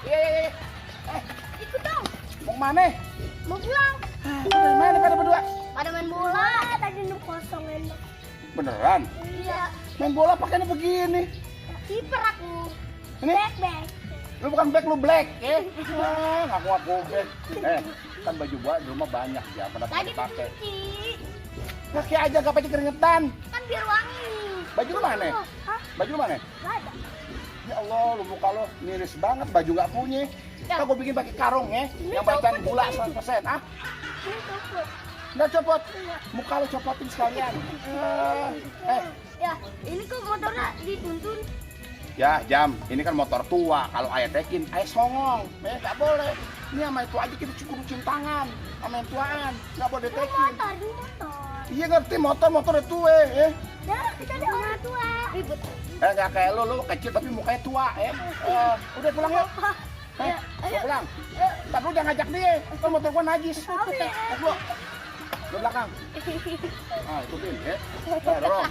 Iya. Ikut dong. Mau kemana? Mau pulang. Dari mana pada berdua? Pada main bola. Tadi nu kosong enak. Beneran? Iya. Main bola pakainya begini. Kiper aku. Ini? Back. Lu bukan back, lu black, ya? Ngaku-ngaku back. Kan baju gua di rumah banyak ya, pada Lagi pakai. dicuci. Pakai aja, gak pakai keringetan. Kan biar wangi. Baju lu mana? Hah? Baju lu mana? Gak ada. Ya Allah, lu muka lu miris banget, baju gak punya. Ya. Kan gua bikin pakai karung ya, Ini yang bacaan copot gula ini. 100%, ah? Ini copot. Nggak copot, Iya. muka lu copotin sekalian. Ya, ini kok motornya dituntun. Ya Jam, ini kan motor tua, kalau ayah tekin, ayah songong. Nggak boleh. Ini sama itu aja kita cukurucin tangan, sama yang tuaan, nggak boleh Ini tekin. motor. Iya ngerti, motor itu ya. Dah, kita ada orang tua. Ribut. Nggak kayak lu kecil tapi mukanya tua ya. Udah pulang yuk. Ya, ayo. Pulang. Tapi lu jangan ngajak dia, kan motor gua najis. Oke. Lu belakang. Ah, ikutin ya. Dorong.